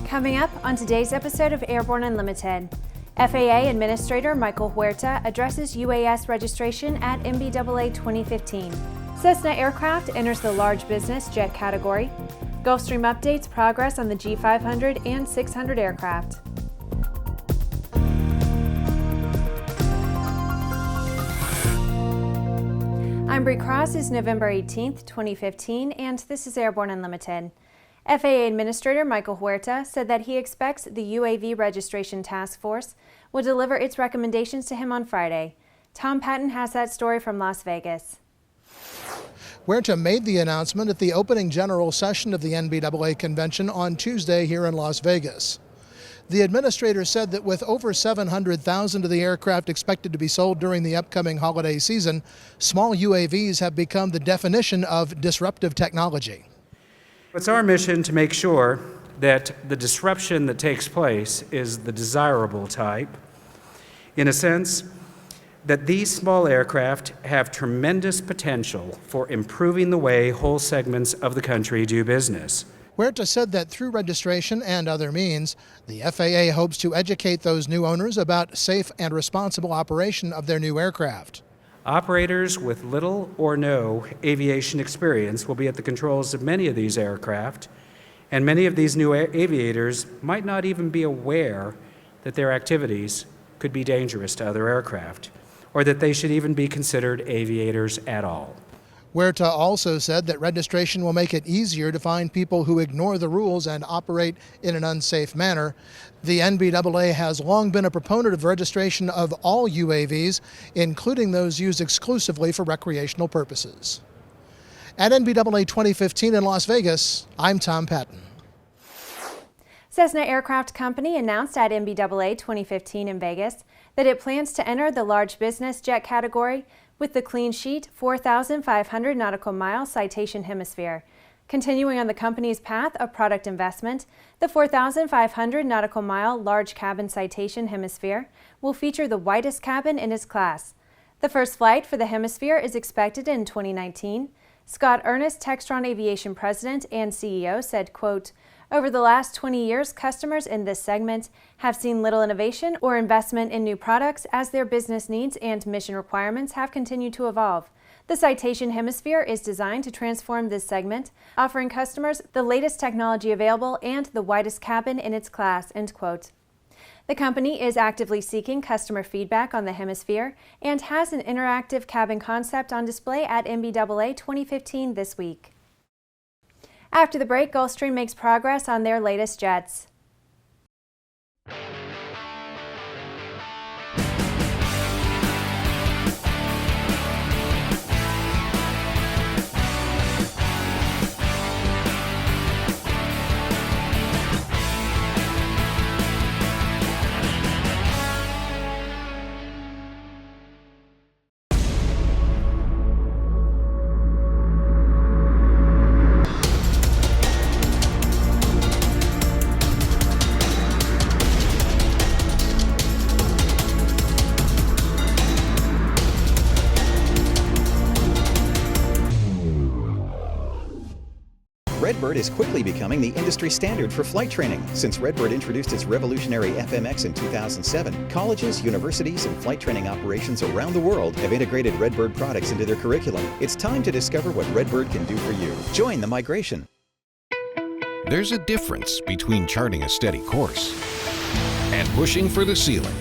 Coming up on today's episode of Airborne Unlimited, FAA Administrator Michael Huerta addresses UAS registration at NBAA 2015. Cessna Aircraft enters the large business jet category. Gulfstream updates progress on the G500 and 600 aircraft. I'm Bree Cross. It's November 18th, 2015, and this is Airborne Unlimited. FAA Administrator Michael Huerta said that he expects the UAV Registration Task Force will deliver its recommendations to him on Friday. Tom Patton has that story from Las Vegas. Huerta made the announcement at the opening general session of the NBAA convention on Tuesday here in Las Vegas. The administrator said that with over 700,000 of the aircraft expected to be sold during the upcoming holiday season, small UAVs have become the definition of disruptive technology. It's our mission to make sure that the disruption that takes place is the desirable type, in a sense that these small aircraft have tremendous potential for improving the way whole segments of the country do business. Huerta said that through registration and other means, the FAA hopes to educate those new owners about safe and responsible operation of their new aircraft. Operators with little or no aviation experience will be at the controls of many of these aircraft, and many of these new aviators might not even be aware that their activities could be dangerous to other aircraft, or that they should even be considered aviators at all. Huerta also said that registration will make it easier to find people who ignore the rules and operate in an unsafe manner. The NBAA has long been a proponent of registration of all UAVs, including those used exclusively for recreational purposes. At NBAA 2015 in Las Vegas, I'm Tom Patton. Cessna Aircraft Company announced at NBAA 2015 in Vegas that it plans to enter the large business jet category with the clean sheet 4,500 nautical mile Citation Hemisphere. Continuing on the company's path of product investment, the 4,500 nautical mile large cabin Citation Hemisphere will feature the widest cabin in its class. The first flight for the Hemisphere is expected in 2019. Scott Ernest, Textron Aviation President and CEO, said, quote, "Over the last 20 years, customers in this segment have seen little innovation or investment in new products as their business needs and mission requirements have continued to evolve. The Citation Hemisphere is designed to transform this segment, offering customers the latest technology available and the widest cabin in its class," end quote. The company is actively seeking customer feedback on the Hemisphere and has an interactive cabin concept on display at NBAA 2015 this week. After the break, Gulfstream makes progress on their latest jets. Redbird is quickly becoming the industry standard for flight training. Since Redbird introduced its revolutionary FMX in 2007, colleges, universities, and flight training operations around the world have integrated Redbird products into their curriculum. It's time to discover what Redbird can do for you. Join the migration. There's a difference between charting a steady course and pushing for the ceiling.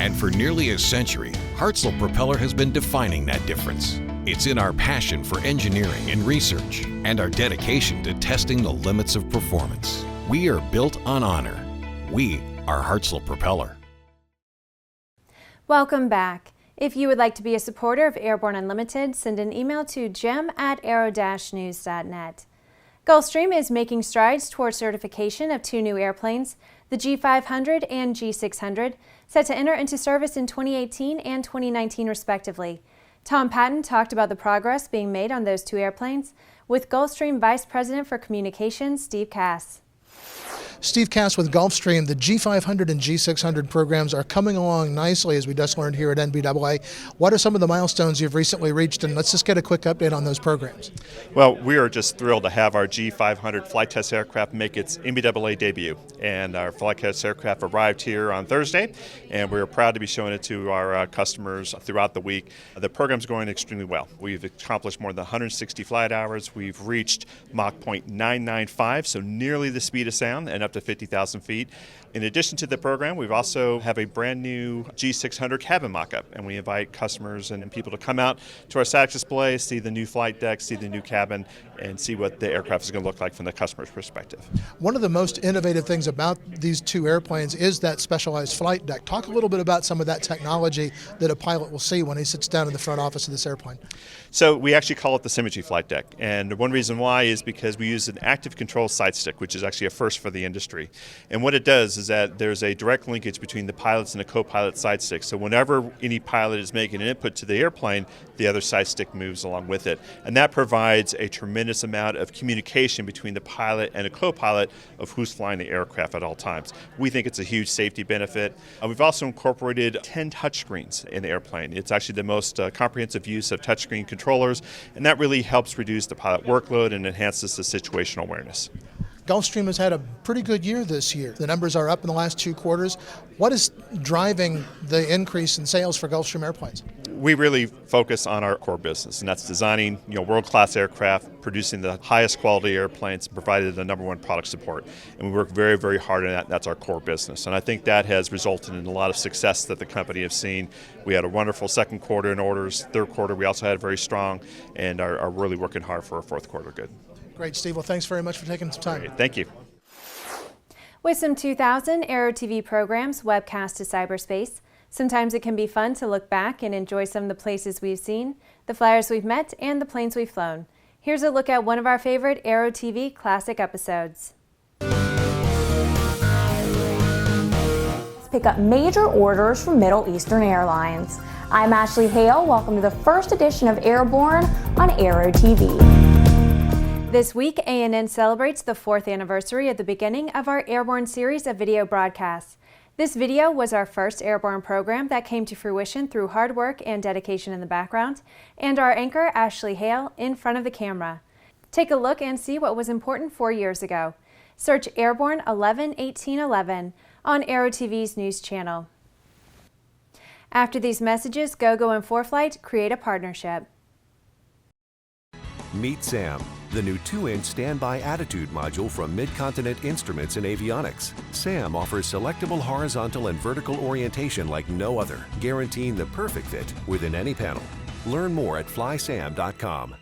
And for nearly a century, Hartzell Propeller has been defining that difference. It's in our passion for engineering and research and our dedication to testing the limits of performance. We are built on honor. We are Hartzell Propeller. Welcome back. If you would like to be a supporter of Airborne Unlimited, send an email to gem@aero-news.net. Gulfstream is making strides towards certification of two new airplanes, the G500 and G600, set to enter into service in 2018 and 2019 respectively. Tom Patton talked about the progress being made on those two airplanes with Gulfstream Vice President for Communications, Steve Cass. Steve Cass with Gulfstream. The G500 and G600 programs are coming along nicely, as we just learned here at NBAA. What are some of the milestones you've recently reached, and let's just get a quick update on those programs. Well, we are just thrilled to have our G500 flight test aircraft make its NBAA debut, and our flight test aircraft arrived here on Thursday, and we're proud to be showing it to our customers throughout the week. The program's going extremely well. We've accomplished more than 160 flight hours. We've reached Mach 0.995, so nearly the speed of sound, and up to 50,000 feet. In addition to the program, we also have a brand new G600 cabin mock-up, and we invite customers and people to come out to our static display, see the new flight deck, see the new cabin, and see what the aircraft is going to look like from the customer's perspective. One of the most innovative things about these two airplanes is that specialized flight deck. Talk a little bit about some of that technology that a pilot will see when he sits down in the front office of this airplane. So we actually call it the Symmetry flight deck, and one reason why is because we use an active control side stick, which is actually a first for the industry. And what it does is that there's a direct linkage between the pilots and the co-pilot side stick. So whenever any pilot is making an input to the airplane, the other side stick moves along with it. And that provides a tremendous amount of communication between the pilot and a co-pilot of who's flying the aircraft at all times. We think it's a huge safety benefit. We've also incorporated 10 touchscreens in the airplane. It's actually the most comprehensive use of touchscreen controllers, and that really helps reduce the pilot workload and enhances the situational awareness. Gulfstream has had a pretty good year this year. The numbers are up in the last 2 quarters. What is driving the increase in sales for Gulfstream airplanes? We really focus on our core business, and that's designing world-class aircraft, producing the highest quality airplanes, and providing the #1 product support. And we work very, very hard on that, and that's our core business. And I think that has resulted in a lot of success that the company has seen. We had a wonderful second quarter in orders. Third quarter, we also had very strong, and are really working hard for our fourth quarter good. Great, Steve. Well, thanks very much for taking some time. Great. Thank you. With some 2,000 Aero-TV programs webcast to cyberspace, sometimes it can be fun to look back and enjoy some of the places we've seen, the flyers we've met, and the planes we've flown. Here's a look at one of our favorite Aero-TV classic episodes. Let's pick up major orders from Middle Eastern Airlines. I'm Ashley Hale. Welcome to the first edition of Airborne on Aero-TV. This week, ANN celebrates the 4th anniversary of the beginning of our Airborne series of video broadcasts. This video was our first Airborne program that came to fruition through hard work and dedication in the background, and our anchor, Ashley Hale, in front of the camera. Take a look and see what was important 4 years ago. Search Airborne 11-1811 on Aero-TV's news channel. After these messages, Gogo and ForeFlight create a partnership. Meet SAM, the new 2-inch standby attitude module from Midcontinent Instruments in avionics. SAM offers selectable horizontal and vertical orientation like no other, guaranteeing the perfect fit within any panel. Learn more at flysam.com.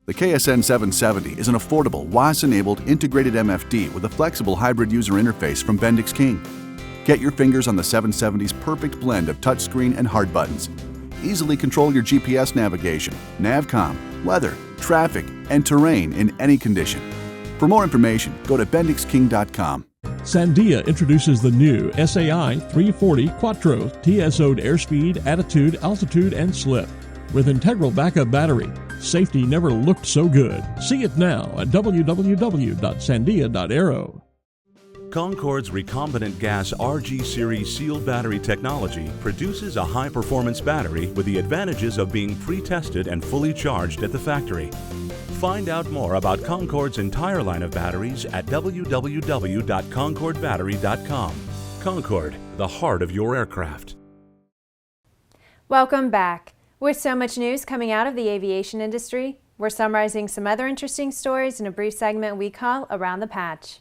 The KSN 770 is an affordable, WAS-enabled integrated MFD with a flexible hybrid user interface from Bendix King. Get your fingers on the 770's perfect blend of touchscreen and hard buttons. Easily control your GPS navigation, Navcom, weather, traffic, and terrain in any condition. For more information, go to bendixking.com. Sandia introduces the new SAI 340 Quattro TSO'd airspeed, attitude, altitude, and slip. With integral backup battery, safety never looked so good. See it now at www.sandia.aero. Concorde's recombinant gas RG series sealed battery technology produces a high-performance battery with the advantages of being pre-tested and fully charged at the factory. Find out more about Concorde's entire line of batteries at www.concordebattery.com. Concorde, the heart of your aircraft. Welcome back. With so much news coming out of the aviation industry, we're summarizing some other interesting stories in a brief segment we call Around the Patch.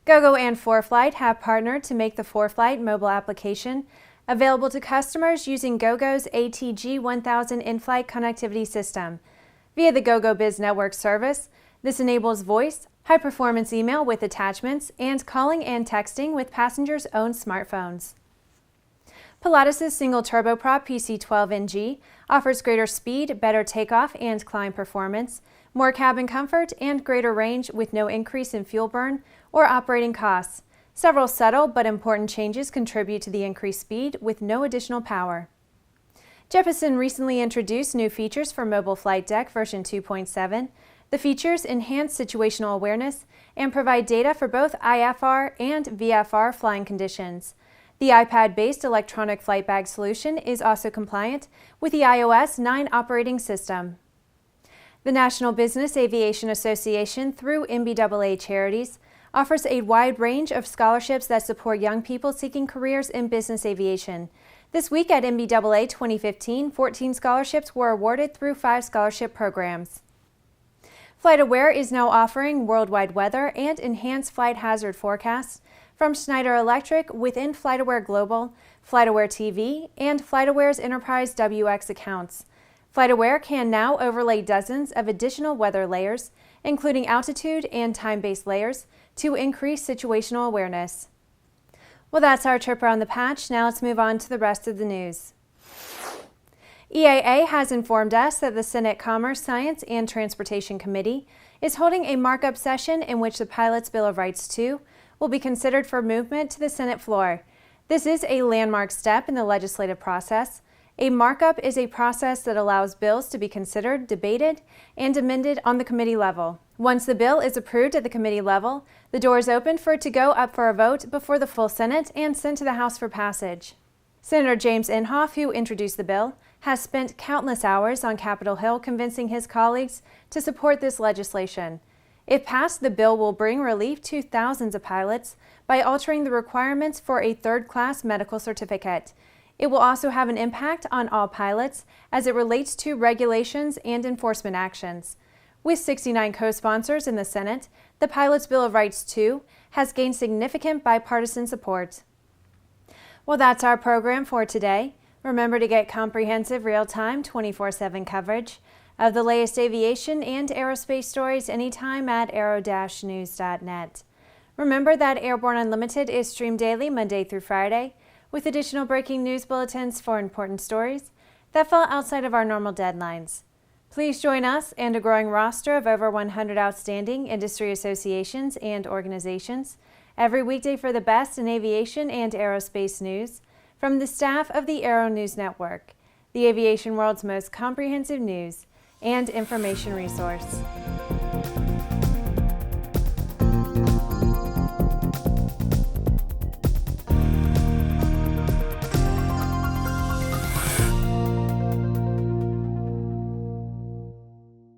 Gogo and ForeFlight have partnered to make the ForeFlight mobile application available to customers using Gogo's ATG 1000 in-flight connectivity system. Via the Gogo Biz Network service, this enables voice, high-performance email with attachments, and calling and texting with passengers' own smartphones. Pilatus' single turboprop PC-12NG offers greater speed, better takeoff and climb performance, more cabin comfort, and greater range with no increase in fuel burn or operating costs. Several subtle but important changes contribute to the increased speed with no additional power. Jeppesen recently introduced new features for Mobile Flight Deck version 2.7. The features enhance situational awareness and provide data for both IFR and VFR flying conditions. The iPad-based electronic flight bag solution is also compliant with the iOS 9 operating system. The National Business Aviation Association, through NBAA Charities, offers a wide range of scholarships that support young people seeking careers in business aviation. This week at NBAA 2015, 14 scholarships were awarded through 5 scholarship programs. FlightAware is now offering worldwide weather and enhanced flight hazard forecasts from Schneider Electric within FlightAware Global, FlightAware TV, and FlightAware's Enterprise WX accounts. FlightAware can now overlay dozens of additional weather layers, including altitude and time-based layers, to increase situational awareness. Well, that's our trip around the patch. Now let's move on to the rest of the news. EAA has informed us that the Senate Commerce, Science, and Transportation Committee is holding a markup session in which the Pilot's Bill of Rights II will be considered for movement to the Senate floor. This is a landmark step in the legislative process. A markup is a process that allows bills to be considered, debated, and amended on the committee level. Once the bill is approved at the committee level, the door is open for it to go up for a vote before the full Senate and sent to the House for passage. Senator James Inhofe, who introduced the bill, has spent countless hours on Capitol Hill convincing his colleagues to support this legislation. If passed, the bill will bring relief to thousands of pilots by altering the requirements for a third-class medical certificate. It will also have an impact on all pilots as it relates to regulations and enforcement actions. With 69 co-sponsors in the Senate, the Pilot's Bill of Rights II has gained significant bipartisan support. Well, that's our program for today. Remember to get comprehensive, real-time, 24/7 coverage of the latest aviation and aerospace stories anytime at aero-news.net. Remember that Airborne Unlimited is streamed daily, Monday through Friday, with additional breaking news bulletins for important stories that fall outside of our normal deadlines. Please join us and a growing roster of over 100 outstanding industry associations and organizations every weekday for the best in aviation and aerospace news from the staff of the Aero-News Network, the aviation world's most comprehensive news and information resource.